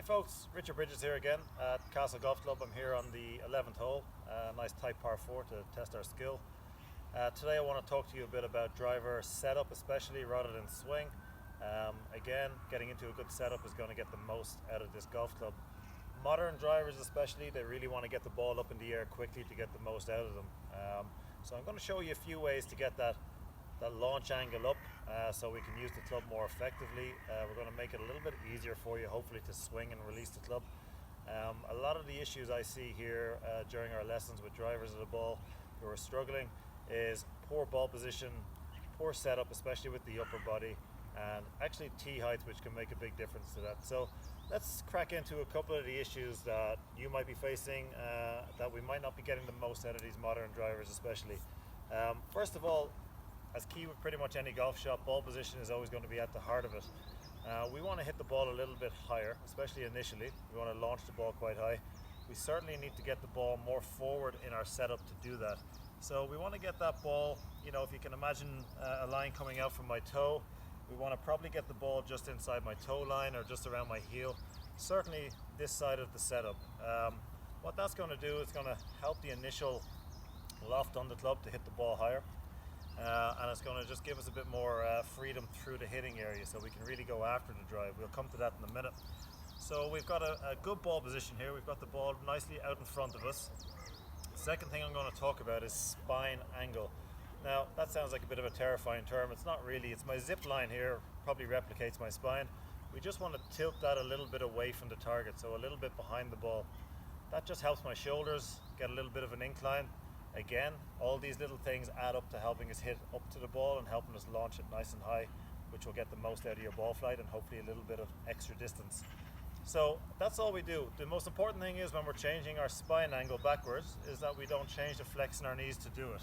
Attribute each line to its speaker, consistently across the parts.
Speaker 1: folks, Richard Bridges here again at Castle Golf Club. I'm here on the 11th hole, nice tight par 4 to test our skill. Today I want to talk to you a bit about driver setup especially rather than swing. Again, getting into a good setup is going to get the most out of this golf club. Modern drivers especially, they really want to get the ball up in the air quickly to get the most out of them. So I'm going to show you a few ways to get that launch angle up so we can use the club more effectively. We're going to make it a little bit easier for you hopefully to swing and release the club. A lot of the issues I see here during our lessons with drivers of the ball who are struggling is poor ball position, poor setup especially with the upper body, and actually tee height, which can make a big difference to that. So let's crack into a couple of the issues that you might be facing that we might not be getting the most out of these modern drivers especially. First of all, as key with pretty much any golf shot, ball position is always going to be at the heart of it. We want to hit the ball a little bit higher, especially initially. We want to launch the ball quite high. We certainly need to get the ball more forward in our setup to do that. So we want to get that ball, you know, if you can imagine a line coming out from my toe, we want to probably get the ball just inside my toe line or just around my heel, certainly this side of the setup. What that's going to do is going to help the initial loft on the club to hit the ball higher. And it's going to just give us a bit more freedom through the hitting area so we can really go after the drive. We'll come to that in a minute. So we've got a good ball position here. We've got the ball nicely out in front of us. The second thing I'm going to talk about is spine angle. Now that sounds like a bit of a terrifying term. It's not really. It's my zip line here, probably replicates my spine. We just want to tilt that a little bit away from the target, so a little bit behind the ball. That just helps my shoulders get a little bit of an incline. Again, all these little things add up to helping us hit up to the ball and helping us launch it nice and high, which will get the most out of your ball flight and hopefully a little bit of extra distance. So that's all we do. The most important thing is when we're changing our spine angle backwards is that we don't change the flex in our knees to do it.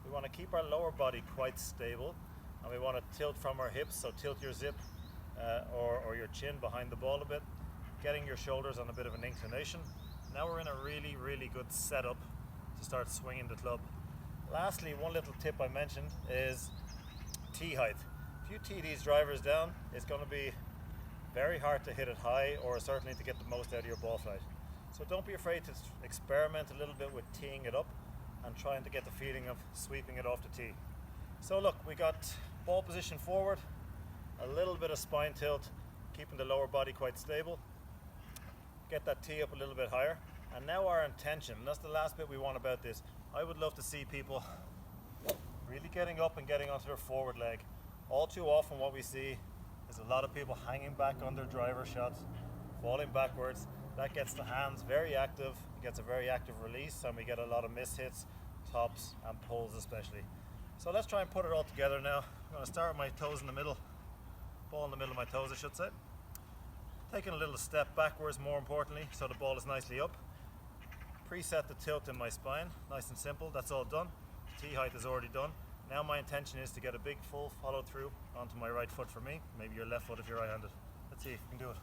Speaker 1: We want to keep our lower body quite stable and we want to tilt from our hips, so tilt your zip or your chin behind the ball a bit, getting your shoulders on a bit of an inclination. Now we're in a really, really good setup to start swinging the club. Lastly, one little tip I mentioned is tee height. If you tee these drivers down, it's going to be very hard to hit it high or certainly to get the most out of your ball flight. So don't be afraid to experiment a little bit with teeing it up and trying to get the feeling of sweeping it off the tee. So look, we got ball position forward, a little bit of spine tilt, keeping the lower body quite stable. Get that tee up a little bit higher. And now our intention, and that's the last bit we want about this. I would love to see people really getting up and getting onto their forward leg. All too often what we see is a lot of people hanging back on their driver shots, falling backwards. That gets the hands very active, it gets a very active release, and we get a lot of miss hits, tops and pulls especially. So let's try and put it all together now. I'm going to start with my toes in the middle, ball in the middle of my toes I should say. Taking a little step backwards more importantly, so the ball is nicely up. Preset the tilt in my spine, nice and simple, that's all done. Tee height is already done. Now my intention is to get a big full follow through onto my right foot for me, maybe your left foot if you're right-handed. Let's see if you can do it.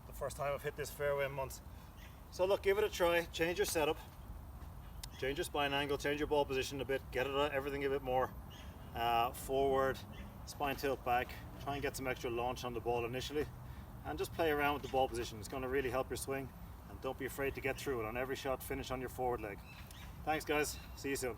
Speaker 1: The first time I've hit this fairway in months. So look, give it a try, change your setup, change your spine angle, change your ball position a bit, get it everything a bit more forward, spine tilt back, try and get some extra launch on the ball initially. And just play around with the ball position. It's going to really help your swing, and don't be afraid to get through it. On every shot, finish on your forward leg. Thanks guys, see you soon.